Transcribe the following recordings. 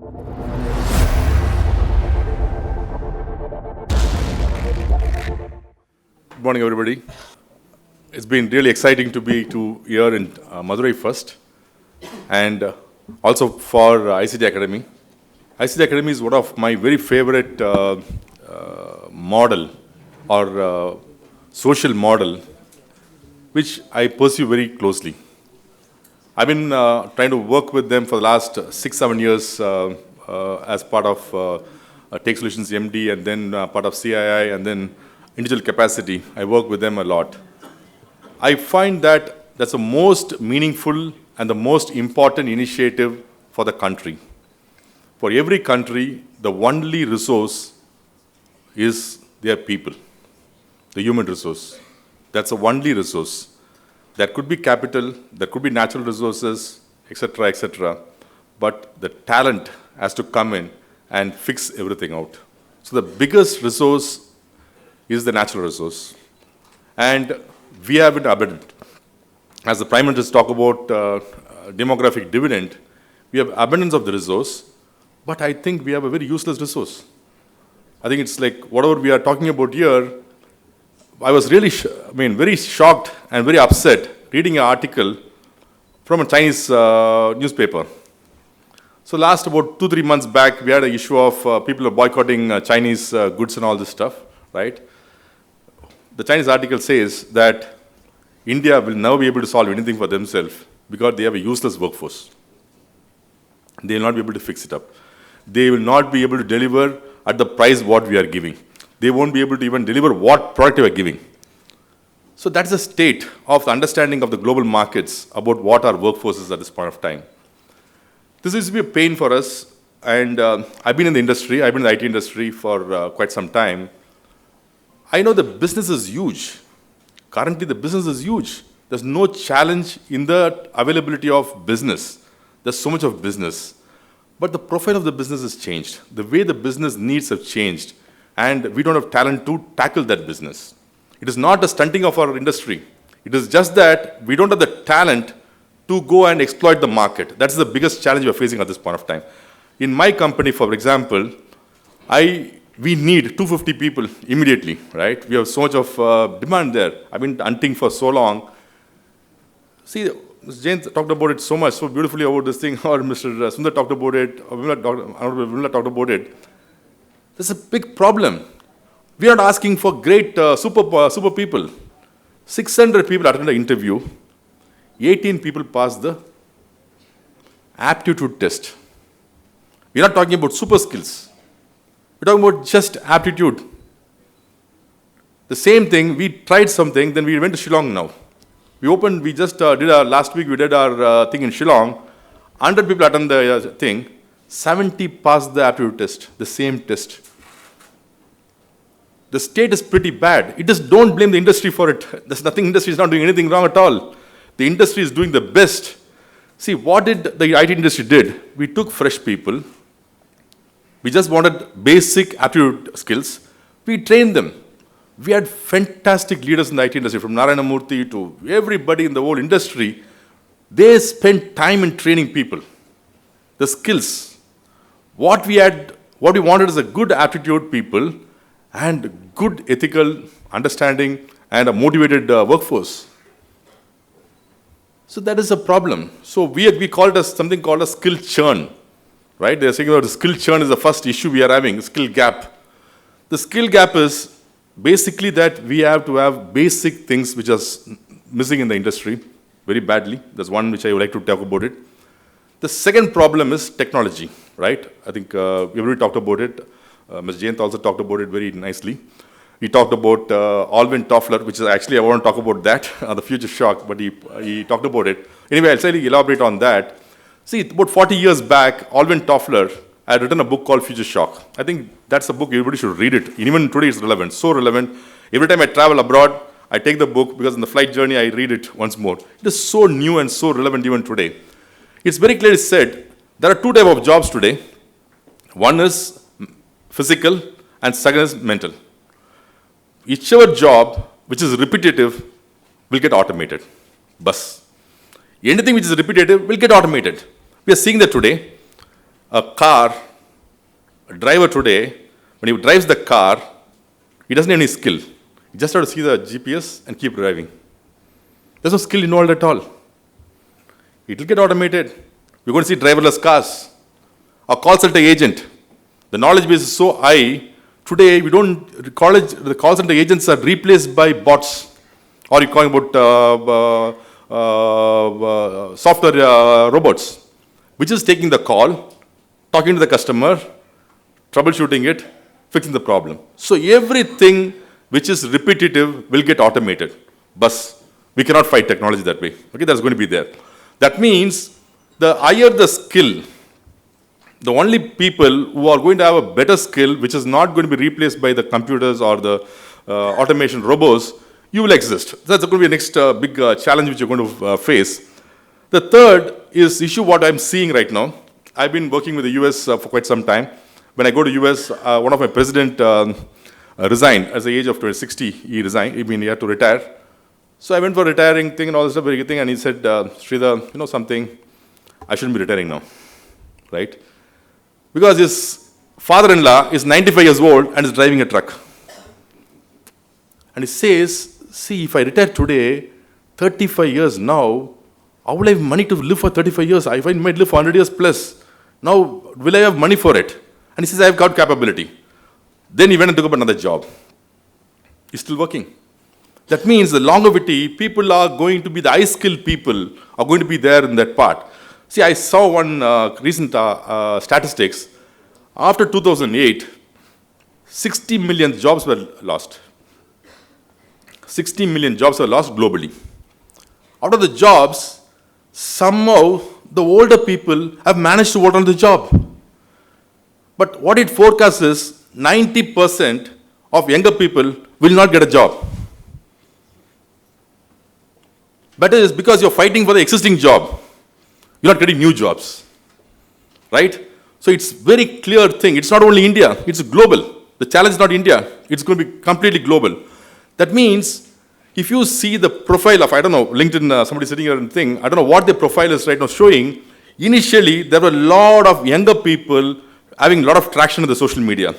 Good morning, everybody. It's been really exciting to be here in Madurai first, and also for ICD Academy. ICD Academy is one of my very favorite model or social model, which I pursue very closely. I've been trying to work with them for the last 6-7 years as part of Take Solutions MD, and then part of CII, and then individual capacity. I work with them a lot. I find that that's the most meaningful and the most important initiative for the country. For every country, the only resource is their people, the human resource. That's the only resource. That could be capital, that could be natural resources, etc., etc. But the talent has to come in and fix everything out. So the biggest resource is the natural resource. And we have it abundant. As the Prime Minister talked about demographic dividend, we have abundance of the resource, but I think we have a very useless resource. I think it's like whatever we are talking about here, I was really, very shocked and very upset reading an article from a Chinese newspaper. So last about 2-3 months back, we had an issue of people boycotting Chinese goods and all this stuff, right? The Chinese article says that India will never be able to solve anything for themselves because they have a useless workforce. They will not be able to fix it up. They will not be able to deliver at the price what we are giving. They won't be able to even deliver what product we are giving. So that's the state of the understanding of the global markets about what our workforce is at this point of time. This used to be a pain for us, and I've been in the industry, I've been in the IT industry for quite some time. I know the business is huge. Currently, the business is huge. There's no challenge in the availability of business. There's so much of business. But the profile of the business has changed. The way the business needs have changed. And we don't have talent to tackle that business. It is not the stunting of our industry. It is just that we don't have the talent to go and exploit the market. That's the biggest challenge we're facing at this point of time. In my company, for example, we need 250 people immediately, right? We have so much of demand there. I've been hunting for so long. See, Mr. Jain talked about it so much, so beautifully about this thing, or Mr. Sundar talked about it, or Vimla talked about it. There's a big problem. We are not asking for great super people. 600 people attended the interview. 18 people passed the aptitude test. We're not talking about super skills. We're talking about just aptitude. The same thing, we tried something, then we went to Shillong now. We just did last week we did our thing in Shillong. 100 people attended the thing. 70 passed the aptitude test, the same test. The state is pretty bad. It just don't blame the industry for it. There's nothing, industry is not doing anything wrong at all. The industry is doing the best. See, what did the IT industry did? We took fresh people. We just wanted basic aptitude skills. We trained them. We had fantastic leaders in the IT industry, from Narayana Murthy to everybody in the whole industry. They spent time in training people. The skills. What we wanted is a good aptitude people and good ethical understanding and a motivated workforce. So that is a problem. So we call it as something called a skill churn. Right? They're saying that the skill churn is the first issue we are having, skill gap. The skill gap is basically that we have to have basic things which are missing in the industry very badly. That's one which I would like to talk about it. The second problem is technology, right? I think we already talked about it. Ms. Jain also talked about it very nicely. He talked about Alvin Toffler, which is actually, I want to talk about that, the future shock, but he talked about it. Anyway, I'll slightly elaborate on that. See, about 40 years back, Alvin Toffler had written a book called Future Shock. I think that's a book, everybody should read it. Even today it's relevant, so relevant. Every time I travel abroad, I take the book because in the flight journey, I read it once more. It is so new and so relevant even today. It's very clearly said, there are two types of jobs today. One is physical and second is mental. Whichever job which is repetitive will get automated. Bus. Anything which is repetitive will get automated. We are seeing that today. a driver today, when he drives the car, he doesn't have any skill. He just has to see the GPS and keep driving. There's no skill involved at all. It will get automated. We're going to see driverless cars. A call center agent. The knowledge base is so high. Today, the call center agents are replaced by bots. Or you're calling about software robots, which is taking the call, talking to the customer, troubleshooting it, fixing the problem. So everything which is repetitive will get automated. But we cannot fight technology that way. Okay, that's going to be there. That means the higher the skill, the only people who are going to have a better skill, which is not going to be replaced by the computers or the automation robots, you will exist. That's going to be the next big challenge which you're going to face. The third is issue what I'm seeing right now. I've been working with the US for quite some time. When I go to US, one of my president resigned at the age of 60. He resigned. He had to retire. So I went for a retiring thing and all this stuff, everything, and he said, Sridhar, you know something, I shouldn't be retiring now, right? Because his father-in-law is 95 years old and is driving a truck. And he says, see, if I retire today, 35 years now, how will I have money to live for 35 years? I might live for 100 years plus. Now, will I have money for it? And he says, I've got capability. Then he went and took up another job. He's still working. That means the longevity, people are going to be, the high-skilled people are going to be there in that part. See, I saw one recent statistics. After 2008, 60 million jobs were lost. 60 million jobs were lost globally. Out of the jobs, somehow the older people have managed to hold on to the job. But what it forecasts is 90% of younger people will not get a job. But it is because you're fighting for the existing job. You're not getting new jobs. Right? So it's very clear thing. It's not only India, it's global. The challenge is not India. It's going to be completely global. That means if you see the profile of, I don't know, LinkedIn, somebody sitting here and thing, I don't know what their profile is right now showing. Initially, there were a lot of younger people having a lot of traction in the social media.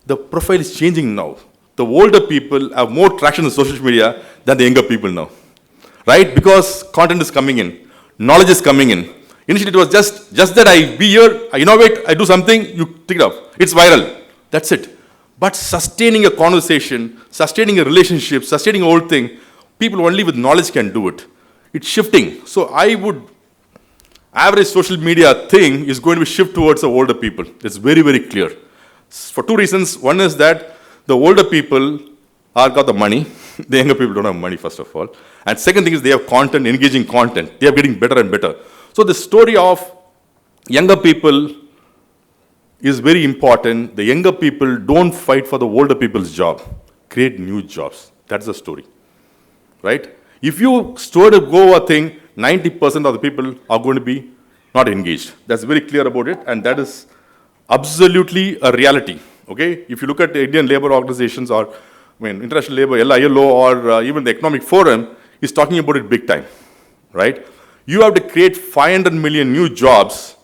The profile is changing now. The older people have more traction in social media than the younger people now. Right? Because content is coming in, knowledge is coming in. Initially, it was just that I be here, I innovate, I do something, you take it up. It's viral. That's it. But sustaining a conversation, sustaining a relationship, sustaining a whole thing, people only with knowledge can do it. It's shifting. So I would, average social media thing is going to be shift towards the older people. It's very, very clear. For two reasons. One is that the older people are got the money. The younger people don't have money, first of all. And second thing is they have content, engaging content. They are getting better and better. So the story of younger people is very important. The younger people don't fight for the older people's job. Create new jobs. That's the story. Right? If you start to go a thing, 90% of the people are going to be not engaged. That's very clear about it. And that is absolutely a reality. Okay? If you look at the Indian labor organizations or International Labor, ILO, or even the Economic Forum is talking about it big time, right? You have to create 500 million new jobs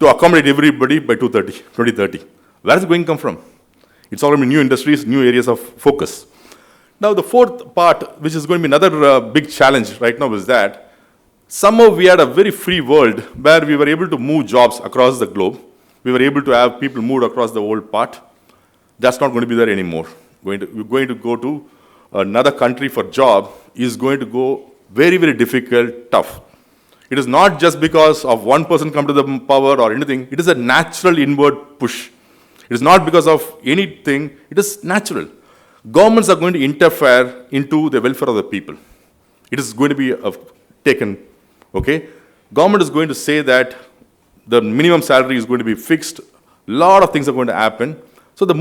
to accommodate everybody by 2030. Where is it going to come from? It's all going to be new industries, new areas of focus. Now, the fourth part, which is going to be another big challenge right now, is that somehow we had a very free world where we were able to move jobs across the globe. We were able to have people move across the whole part. That's not going to be there anymore. We're going to go to another country for job is going to go very, very difficult, tough. It is not just because of one person come to the power or anything. It is a natural inward push. It is not because of anything. It is natural. Governments are going to interfere into the welfare of the people. It is going to be taken, okay? Government is going to say that the minimum salary is going to be fixed. A lot of things are going to happen. So the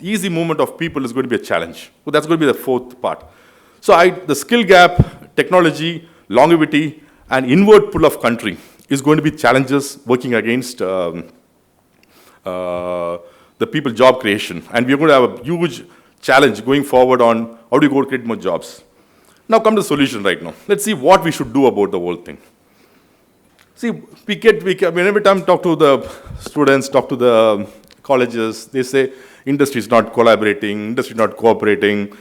easy movement of people is going to be a challenge. So that's going to be the fourth part. So the skill gap, technology, longevity, and inward pull of country is going to be challenges working against the people job creation. And we're going to have a huge challenge going forward on how do you go to create more jobs. Now come to the solution right now. Let's see what we should do about the whole thing. See, every time talk to the students, talk to the colleges, they say industry is not collaborating, industry is not cooperating.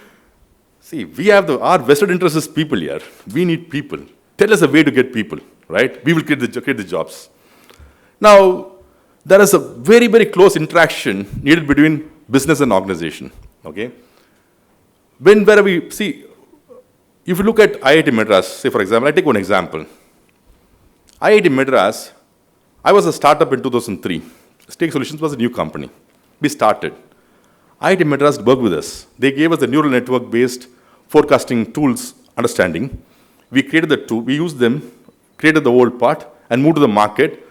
See, we have our vested interest is people here. We need people. Tell us a way to get people, right? We will create the jobs. Now, there is a very, very close interaction needed between business and organization, okay? Whenever we see, if you look at IIT Madras, say for example, I take one example. IIT Madras, I was a startup in 2003. Stake Solutions was a new company. We started. IIT Madras worked with us. They gave us the neural network-based forecasting tools understanding. We created the tool, we used them, created the whole part, and moved to the market,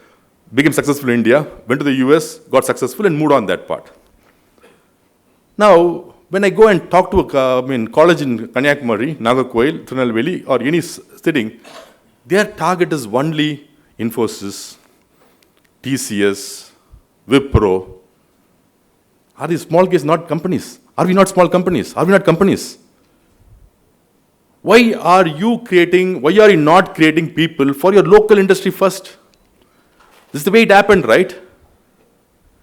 became successful in India, went to the US, got successful, and moved on that part. Now, when I go and talk to a college in Kanyakumari, Nagarkoil, Tirunelveli, or any sitting, their target is only Infosys, TCS, Wipro. Are these small case not companies? Are we not small companies? Are we not companies? Why are you not creating people for your local industry first? This is the way it happened, right?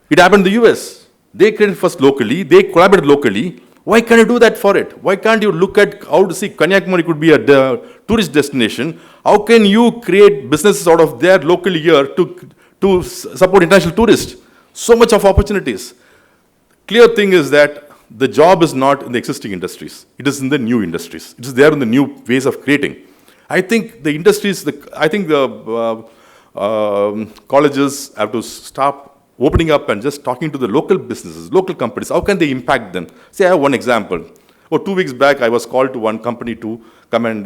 It happened in the US. They created first locally, they collaborated locally. Why can't you do that for it? Why can't you look at how to see Kanyakumari could be a tourist destination? How can you create businesses out of there locally here to support international tourists? So much of opportunities. Clear thing is that the job is not in the existing industries. It is in the new industries. It is there in the new ways of creating. I think the industries, colleges have to stop opening up and just talking to the local businesses, local companies. How can they impact them? Say, I have one example. 2 weeks back, I was called to one company to come and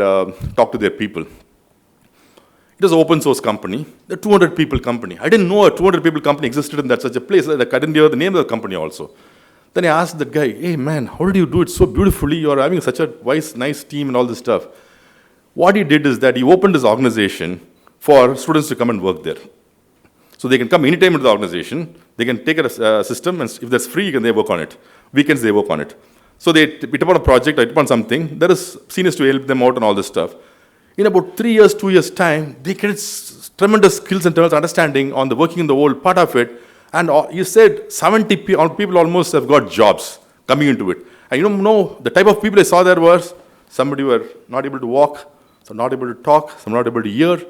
talk to their people. It was an open source company, a 200 people company. I didn't know a 200 people company existed in such a place. I didn't hear the name of the company also. Then I asked that guy, hey man, how did you do it so beautifully? You're having such a nice team and all this stuff. What he did is that he opened his organization for students to come and work there. So they can come anytime into the organization, they can take a system, and if that's free, they work on it. Weekends, they work on it. So we took on a project, I took on something, there is seniors to help them out and all this stuff. In about 3 years, 2 years' time, they get tremendous skills and tremendous understanding on the working in the whole part of it. And you said 70 people almost have got jobs coming into it. And you don't know, the type of people I saw there was somebody who were not able to walk, some not able to talk, some not able to hear.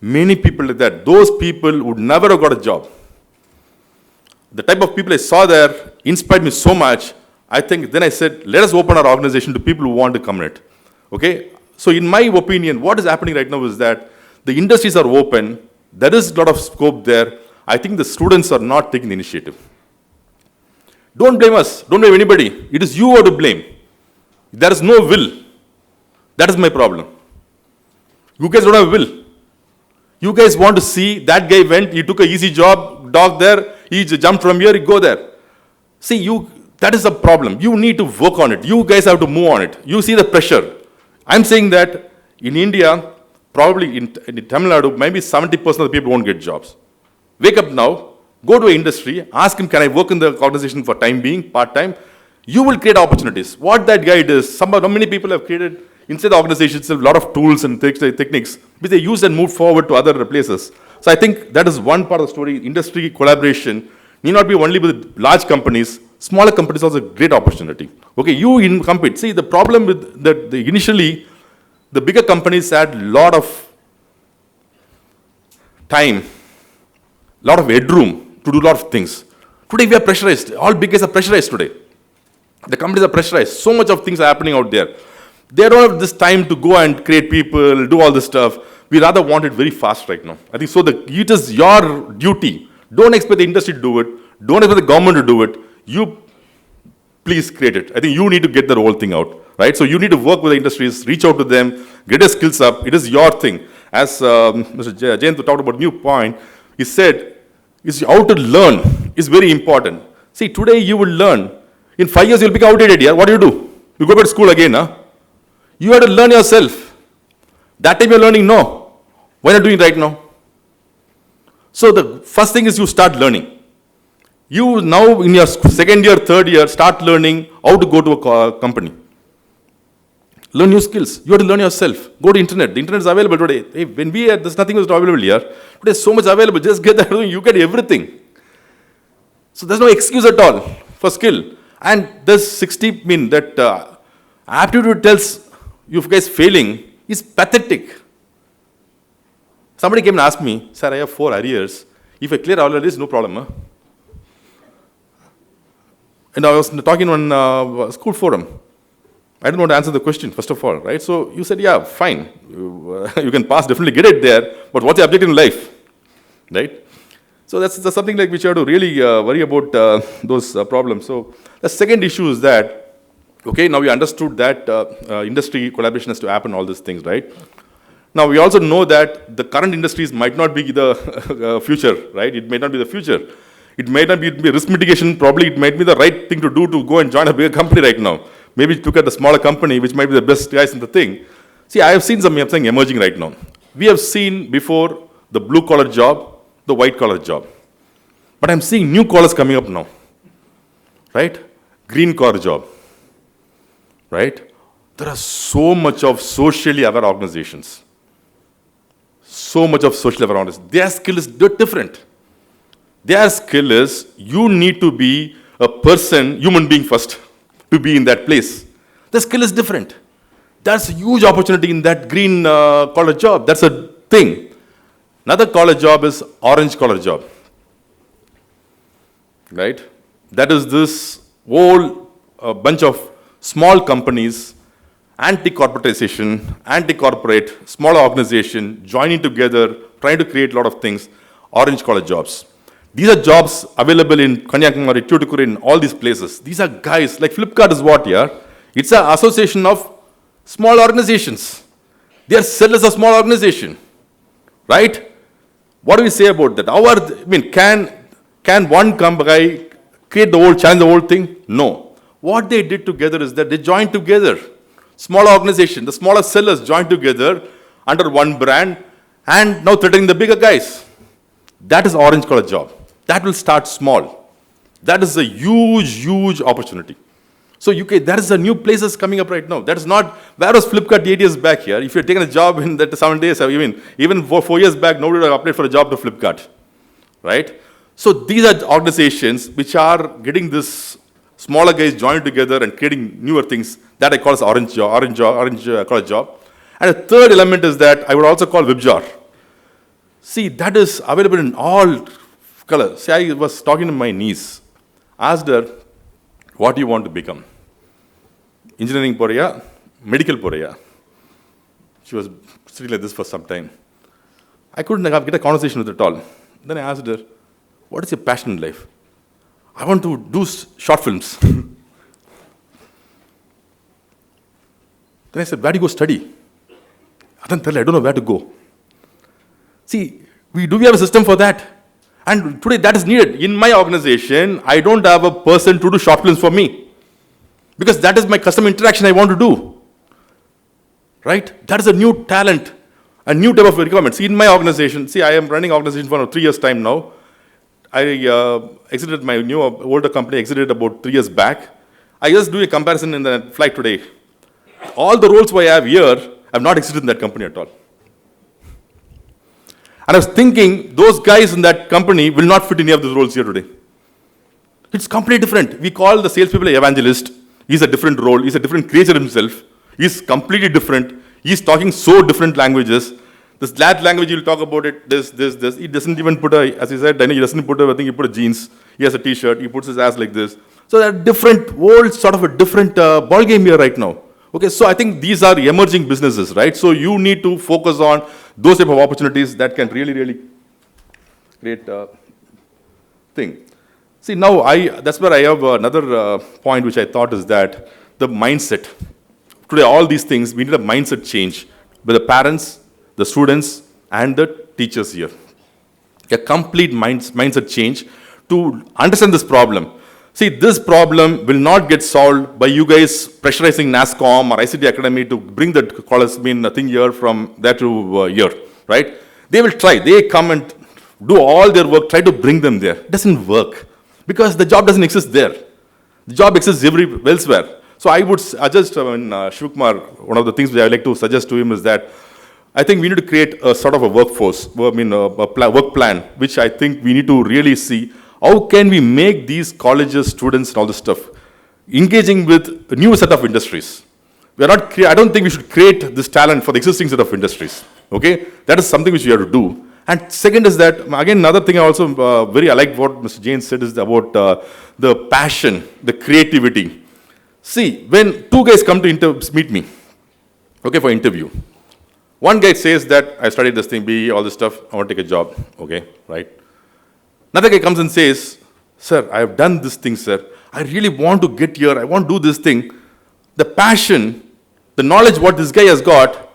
Many people like that. Those people would never have got a job. The type of people I saw there inspired me so much. I think then I said, let us open our organization to people who want to come in it. Okay? So in my opinion, what is happening right now is that the industries are open. There is a lot of scope there. I think the students are not taking the initiative. Don't blame us. Don't blame anybody. It is you who are to blame. There is no will. That is my problem. You guys don't have will. You guys want to see that guy went, he took an easy dog there, he jumped from here, he go there. See, that is the problem. You need to work on it. You guys have to move on it. You see the pressure. I'm saying that in India, probably in Tamil Nadu, maybe 70% of the people won't get jobs. Wake up now, go to an industry, ask him, can I work in the organization for time being, part-time? You will create opportunities. What that guy does, how many people have created inside the organizations a lot of tools and techniques which they use and move forward to other places. So I think that is one part of the story. Industry collaboration need not be only with large companies. Smaller companies also a great opportunity. Okay, you compete. See, the problem with that initially, the bigger companies had a lot of time, a lot of headroom to do a lot of things. Today we are pressurized. All big guys are pressurized today. The companies are pressurized. So much of things are happening out there. They don't have this time to go and create people, do all this stuff. We rather want it very fast right now. I think so. It is your duty. Don't expect the industry to do it. Don't expect the government to do it. You please create it. I think you need to get the whole thing out, right? So you need to work with the industries, reach out to them, get your skills up. It is your thing. As Mr. Jain talked about new point, he said, is how to learn is very important. See, today you will learn. In 5 years, you'll become outdated here. What do? You go back to school again, huh? You have to learn yourself. That time you're learning, no. Why not doing it right now? So the first thing is you start learning. You now in your second year, third year, start learning how to go to a company. Learn new skills. You have to learn yourself. Go to internet. The internet is available today. Hey, when we had, there's nothing was available here. Today, so much available. Just get that. You get everything. So there's no excuse at all for skill. And this 60, that aptitude tells you guys failing is pathetic. Somebody came and asked me, sir, I have 4 arrears. If I clear all of this, no problem. Huh? And I was talking on a school forum. I didn't want to answer the question, first of all, right? So you said, yeah, fine. You can pass, definitely get it there, but what's the objective in life, right? So that's something like which you have to really worry about those problems. So the second issue is that, okay, now we understood that industry collaboration has to happen, all these things, right? Now we also know that the current industries might not be the future, right? It may not be the future. It might not be risk mitigation, probably it might be the right thing to do to go and join a bigger company right now. Maybe look at the smaller company, which might be the best guys in the thing. See, I have seen something emerging right now. We have seen before the blue-collar job, the white-collar job. But I'm seeing new collars coming up now, right? Green-collar job, right? There are so much of socially aware organizations. So much of socially aware organizations. Their skill is different. Their skill is you need to be a person, human being first, to be in that place. The skill is different. That's a huge opportunity in that green collar job. That's a thing. Another collar job is orange collar job. Right? That is this whole bunch of small companies, anti-corporatization, anti-corporate, small organization, joining together, trying to create a lot of things, orange collar jobs. These are jobs available in Kanyakumari, Tuticorin, in all these places. These are guys, like Flipkart is what here? It's an association of small organizations. They are sellers of small organization, right? What do we say about that? Can one guy create the whole, challenge the whole thing? No. What they did together is that they joined together. Small organization, the smaller sellers joined together under one brand and now threatening the bigger guys. That is orange collar job. That will start small. That is a huge, huge opportunity. So there is a new places coming up right now. That is not, where was Flipkart 8 years back here? If you're taking a job in that 7 days, even 4 years back, nobody would have applied for a job to Flipkart, right? So these are organizations which are getting this smaller guys joined together and creating newer things. That I call as orange collar job. And a third element is that I would also call WIBJOR. See, that is available in all colors. See, I was talking to my niece, asked her, what do you want to become? Engineering poraya, medical poraya. She was sitting like this for some time. I couldn't get a conversation with her at all. Then I asked her, what is your passion in life? I want to do short films. Then I said, where do you go study? I don't know where to go. See, we have a system for that. And today that is needed. In my organization, I don't have a person to do short films for me. Because that is my customer interaction I want to do. Right? That is a new talent, a new type of requirement. See, in my organization, I am running an organization for 3 years' time now. I exited my older company, exited about 3 years back. I just do a comparison in the flight today. All the roles I have here, I have not exited in that company at all. And I was thinking, those guys in that company will not fit any of those roles here today. It's completely different. We call the salespeople an evangelist. He's a different role. He's a different creature himself. He's completely different. He's talking so different languages. This language, you'll talk about it, this. He doesn't even put as he said, he doesn't put he put a jeans. He has a t-shirt. He puts his ass like this. So they're different, whole sort of a different ball game here right now. Okay, so I think these are emerging businesses, right? So you need to focus on those type of opportunities that can really, really create thing. See, now that's where I have another point which I thought is that the mindset. Today, all these things, we need a mindset change with the parents, the students, and the teachers here. A complete mindset change to understand this problem. See, this problem will not get solved by you guys pressurizing NASCOM or ICD Academy to bring that thing here from there to here, right? They will try. They come and do all their work, try to bring them there. It doesn't work because the job doesn't exist there. The job exists elsewhere. So I would suggest, Shivkumar, one of the things which I like to suggest to him is that I think we need to create a sort of a workforce, work plan, which I think we need to really see how can we make these colleges, students, and all this stuff engaging with a new set of industries. We are not. I don't think we should create this talent for the existing set of industries. Okay, that is something which we have to do. And second is that, again, another thing I also I like what Mr. Jain said is about the passion, the creativity. See, when two guys come to meet me, okay, for interview, one guy says that I studied this thing, BE, all this stuff, I want to take a job, okay, right? Another guy comes and says, sir, I have done this thing, sir. I really want to get here, I want to do this thing. The passion, the knowledge what this guy has got,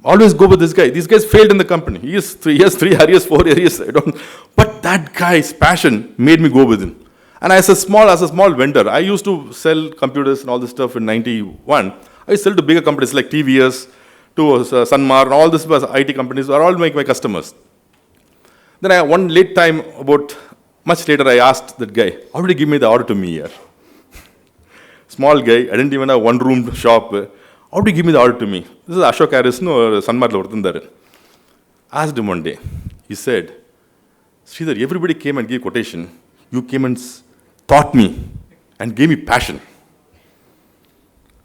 always go with this guy. These guys failed in the company. He has 3 areas, 4 areas, I don't. But that guy's passion made me go with him. And as a small vendor, I used to sell computers and all this stuff in 91. I sell to bigger companies like TVS, to Sanmar, and all this IT companies are all my customers. Then one late time, much later, I asked that guy, how did he give me the order to me here? Small guy, I didn't even have one room shop. How did he give me the order to me? This is Ashok Harris, no, Sanmar. I asked him one day. He said, Sridhar, everybody came and gave quotation. You came and taught me and gave me passion.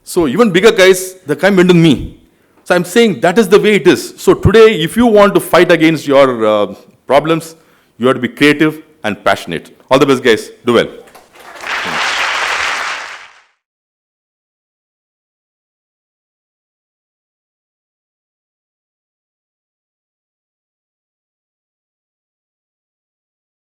So even bigger guys, they come into me. So I'm saying that is the way it is. So today, if you want to fight against your problems, you have to be creative and passionate. All the best, guys. Do well.